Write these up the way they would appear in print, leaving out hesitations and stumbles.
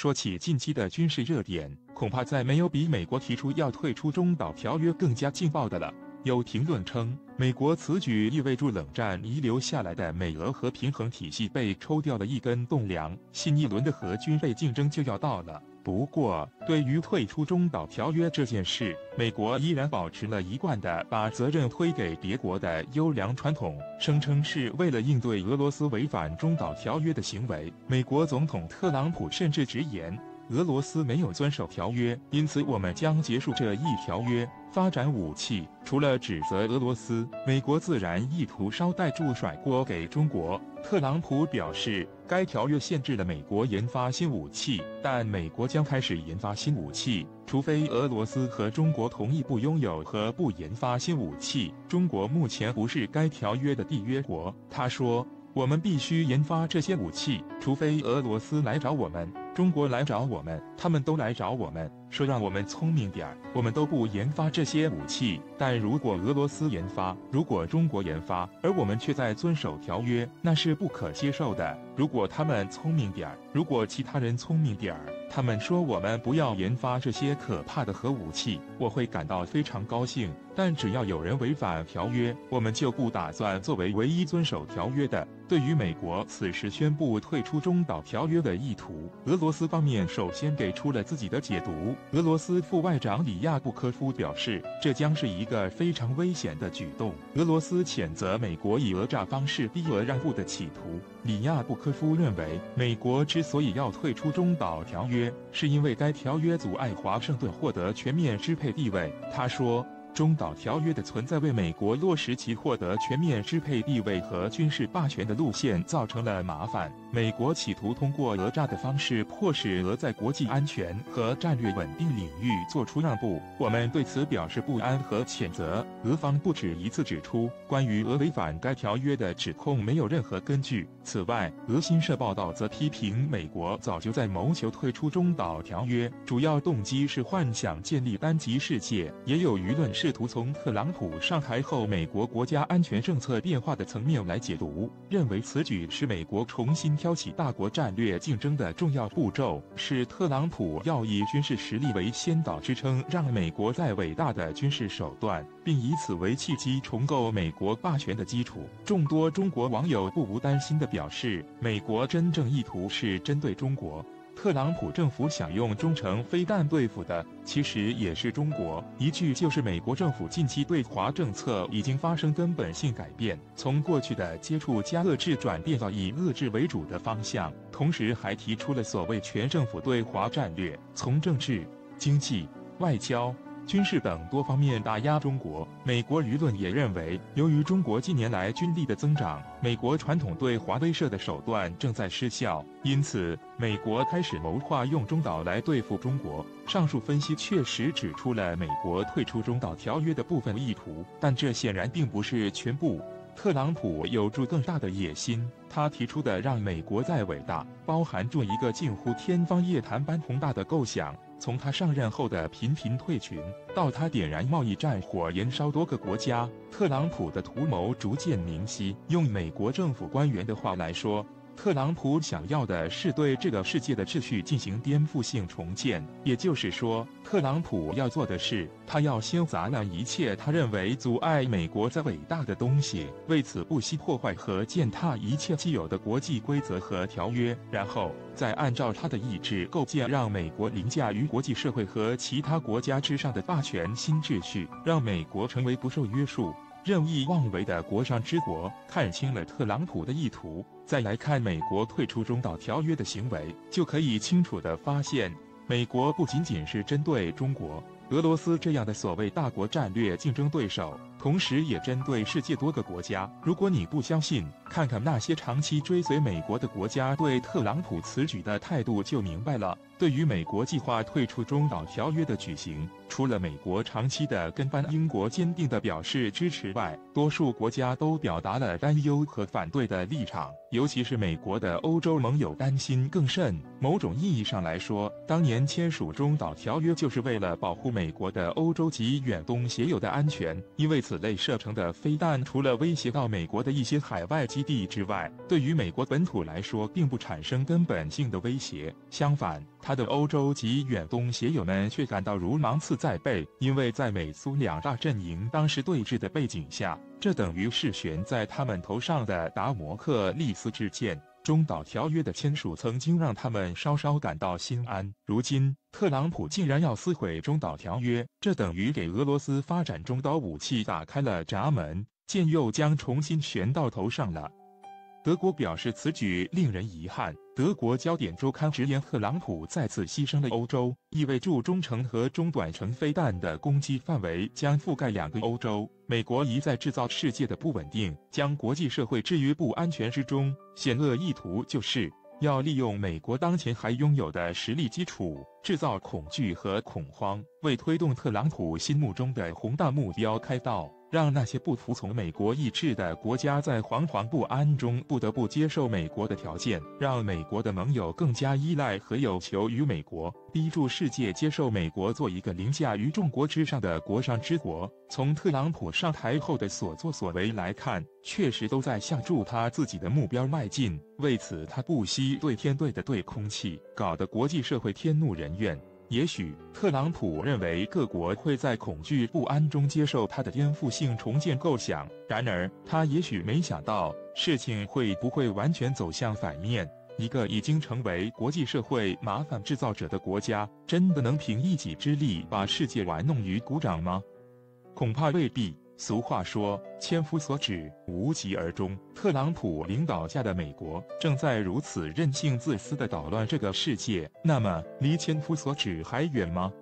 说起近期的军事热点，恐怕再没有比美国提出要退出中导条约更加劲爆的了。有评论称，美国此举意味着冷战遗留下来的美俄和平衡体系被抽掉了一根栋梁，新一轮的核军备竞争就要到了。不过，对于退出中导条约这件事，美国依然保持了一贯的把责任推给别国的优良传统，声称是为了应对俄罗斯违反中导条约的行为。美国总统特朗普甚至直言，俄罗斯没有遵守条约，因此我们将结束这一条约，发展武器。除了指责俄罗斯，美国自然意图捎带住甩锅给中国。特朗普表示，该条约限制了美国研发新武器，但美国将开始研发新武器，除非俄罗斯和中国同意不拥有和不研发新武器。中国目前不是该条约的缔约国，他说，我们必须研发这些武器，除非俄罗斯来找我们，中国来找我们，他们都来找我们，说让我们聪明点儿，我们都不研发这些武器。但如果俄罗斯研发，如果中国研发，而我们却在遵守条约，那是不可接受的。如果他们聪明点儿，如果其他人聪明点儿，他们说我们不要研发这些可怕的核武器，我会感到非常高兴。但只要有人违反条约，我们就不打算作为唯一遵守条约的。对于美国此时宣布退出中导条约的意图，俄罗斯方面首先给出了自己的解读。俄罗斯副外长里亚布科夫表示，这将是一个非常危险的举动。俄罗斯谴责美国以讹诈方式逼俄让步的企图。里亚布科夫认为，美国之所以要退出中导条约，是因为该条约阻碍华盛顿获得全面支配地位。他说，中导条约的存在为美国落实其获得全面支配地位和军事霸权的路线造成了麻烦。美国企图通过讹诈的方式迫使俄在国际安全和战略稳定领域做出让步，我们对此表示不安和谴责。俄方不止一次指出，关于俄违反该条约的指控没有任何根据。此外，俄新社报道则批评美国早就在谋求退出中导条约，主要动机是幻想建立单极世界。也有舆论试图从特朗普上台后美国国家安全政策变化的层面来解读，认为此举是美国重新挑起大国战略竞争的重要步骤，是特朗普要以军事实力为先导支撑，让美国在伟大的军事手段，并以此为契机重构美国霸权的基础。众多中国网友不无担心地表示，美国真正意图是针对中国。特朗普政府想用中程飞弹对付的，其实也是中国。一句就是美国政府近期对华政策已经发生根本性改变，从过去的接触加遏制转变到以遏制为主的方向，同时还提出了所谓全政府对华战略，从政治、经济、外交、军事等多方面打压中国。美国舆论也认为，由于中国近年来军力的增长，美国传统对华威慑的手段正在失效，因此美国开始谋划用中导来对付中国。上述分析确实指出了美国退出中导条约的部分意图，但这显然并不是全部。特朗普有着更大的野心，他提出的让美国再伟大，包含着一个近乎天方夜谭般宏大的构想。从他上任后的频频退群，到他点燃贸易战火延烧多个国家，特朗普的图谋逐渐明晰。用美国政府官员的话来说，特朗普想要的是对这个世界的秩序进行颠覆性重建，也就是说，特朗普要做的是，他要先砸烂一切他认为阻碍美国在伟大的东西，为此不惜破坏和践踏一切既有的国际规则和条约，然后再按照他的意志构建让美国凌驾于国际社会和其他国家之上的霸权新秩序，让美国成为不受约束、任意妄为的国上之国。看清了特朗普的意图，再来看美国退出中导条约的行为，就可以清楚地发现，美国不仅仅是针对中国、俄罗斯这样的所谓大国战略竞争对手，同时也针对世界多个国家。如果你不相信，看看那些长期追随美国的国家对特朗普此举的态度就明白了。对于美国计划退出中导条约的举行，除了美国长期的跟班英国坚定地表示支持外，多数国家都表达了担忧和反对的立场，尤其是美国的欧洲盟友担心更甚。某种意义上来说，当年签署中导条约就是为了保护美国的欧洲及远东协友的安全，因为此类射程的飞弹除了威胁到美国的一些海外基地之外，对于美国本土来说并不产生根本性的威胁。相反，他的欧洲及远东协友们却感到如芒刺在背，因为在美苏两大阵营当时对峙的背景下，这等于是悬在他们头上的达摩克利斯之剑。中导条约的签署曾经让他们稍稍感到心安，如今特朗普竟然要撕毁中导条约，这等于给俄罗斯发展中导武器打开了闸门，剑又将重新悬到头上了。德国表示此举令人遗憾。德国焦点周刊直言，特朗普再次牺牲了欧洲，意味着中程和中短程飞弹的攻击范围将覆盖2个欧洲。美国一再制造世界的不稳定，将国际社会置于不安全之中，险恶意图就是要利用美国当前还拥有的实力基础，制造恐惧和恐慌，为推动特朗普心目中的宏大目标开道，让那些不服从美国意志的国家在惶惶不安中不得不接受美国的条件，让美国的盟友更加依赖和有求于美国，逼住世界接受美国做一个凌驾于众国之上的国上之国。从特朗普上台后的所作所为来看，确实都在向助他自己的目标迈进，为此他不惜对天对地对空气，搞得国际社会天怒人怨。也许特朗普认为各国会在恐惧不安中接受他的颠覆性重建构想，然而他也许没想到事情会不会完全走向反面。一个已经成为国际社会麻烦制造者的国家，真的能凭一己之力把世界玩弄于股掌吗？恐怕未必。俗话说，千夫所指，无疾而终。特朗普领导下的美国正在如此任性自私地捣乱这个世界，那么离千夫所指还远吗？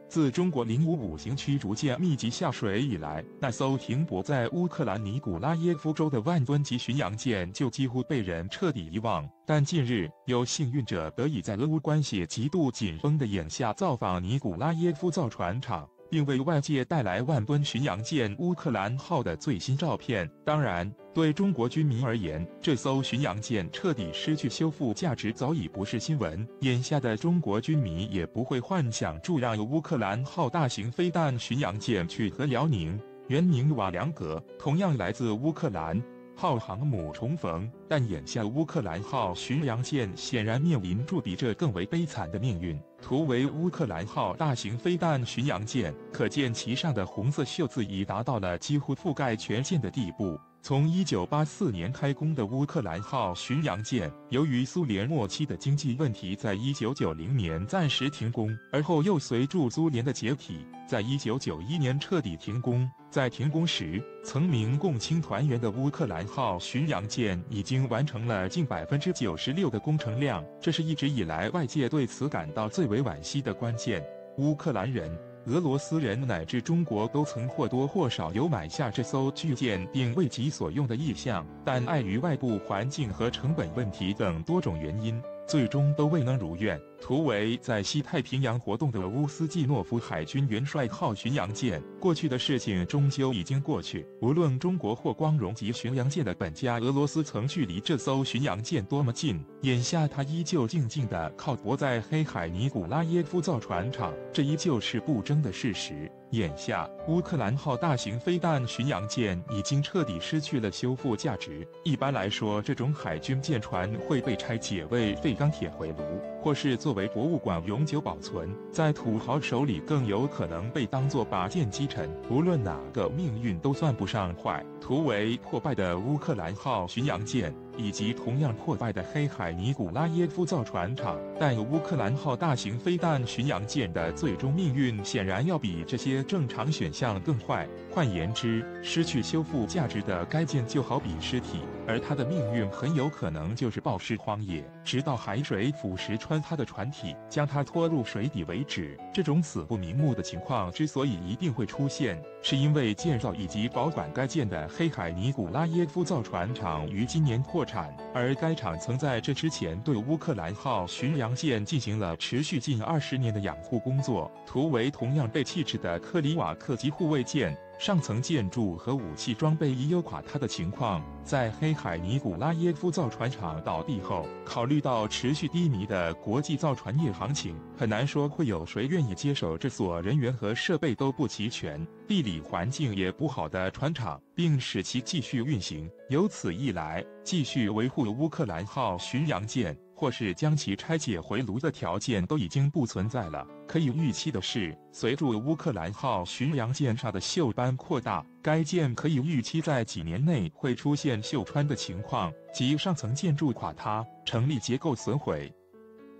自中国055型驱逐舰密集下水以来，那艘停泊在乌克兰尼古拉耶夫州的万吨级巡洋舰就几乎被人彻底遗忘。但近日，有幸运者得以在俄乌关系极度紧绷的眼下造访尼古拉耶夫造船厂，并为外界带来万吨巡洋舰乌克兰号的最新照片。当然，对中国军民而言，这艘巡洋舰彻底失去修复价值早已不是新闻。眼下的中国军迷也不会幻想住让乌克兰号大型飞弹巡洋舰去和辽宁、原宁瓦良格同样来自乌克兰号航母重逢，但眼下乌克兰号巡洋舰显然面临着比这更为悲惨的命运。图为乌克兰号大型飞弹巡洋舰，可见其上的红色袖字已达到了几乎覆盖全舰的地步。从1984年开工的乌克兰号巡洋舰，由于苏联末期的经济问题，在1990年暂时停工，而后又随着苏联的解体，在1991年彻底停工。在停工时，曾名共青团员的乌克兰号巡洋舰已经完成了近96%的工程量，这是一直以来外界对此感到最为惋惜的关键。乌克兰人、俄罗斯人乃至中国都曾或多或少有买下这艘巨舰并为己所用的意向，但碍于外部环境和成本问题等多种原因，最终都未能如愿。图为在西太平洋活动的乌斯季诺夫海军元帅号巡洋舰，过去的事情终究已经过去。无论中国或光荣级巡洋舰的本家俄罗斯曾距离这艘巡洋舰多么近，眼下它依旧静静地靠泊在黑海尼古拉耶夫造船厂，这依旧是不争的事实。眼下，乌克兰号大型飞弹巡洋舰已经彻底失去了修复价值。一般来说，这种海军舰船会被拆解为废钢铁回炉，或是作为博物馆永久保存，在土豪手里更有可能被当作拔剑击沉。无论哪个命运都算不上坏。图为破败的乌克兰号巡洋舰，以及同样破败的黑海尼古拉耶夫造船厂，但乌克兰号大型飞弹巡洋舰的最终命运显然要比这些正常选项更坏。换言之，失去修复价值的该舰就好比尸体，而它的命运很有可能就是暴尸荒野，直到海水腐蚀穿它的船体，将它拖入水底为止。这种死不瞑目的情况之所以一定会出现，是因为建造以及保管该舰的黑海尼古拉耶夫造船厂于今年破产，而该厂曾在这之前对乌克兰号巡洋舰进行了持续近20年的养护工作。图为同样被弃置的克里瓦克级护卫舰，上层建筑和武器装备已有垮塌的情况。在黑海尼古拉耶夫造船厂倒闭后，考虑到持续低迷的国际造船业行情，很难说会有谁愿意接手这所人员和设备都不齐全、地理环境也不好的船厂，并使其继续运行。由此一来，继续维护乌克兰号巡洋舰或是将其拆解回炉的条件都已经不存在了。可以预期的是，随着乌克兰号巡洋舰上的锈斑扩大，该舰可以预期在几年内会出现锈穿的情况，即上层建筑垮塌，成立结构损毁。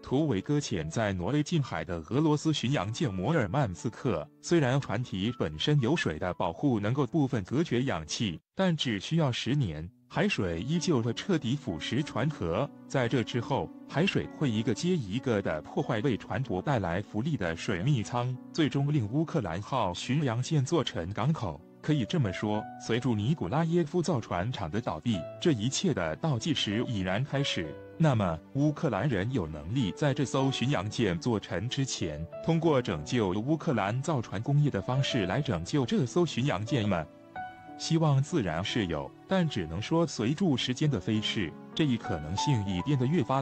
图为搁浅在挪威近海的俄罗斯巡洋舰摩尔曼斯克，虽然船体本身有水的保护能够部分隔绝氧气，但只需要10年，海水依旧会彻底腐蚀船壳。在这之后，海水会一个接一个的破坏为船舶带来浮力的水密舱，最终令乌克兰号巡洋舰坐沉港口。可以这么说，随着尼古拉耶夫造船厂的倒闭，这一切的倒计时已然开始。那么，乌克兰人有能力在这艘巡洋舰坐沉之前，通过拯救乌克兰造船工业的方式来拯救这艘巡洋舰吗？希望自然是有，但只能说随着时间的飞逝，这一可能性已变得越发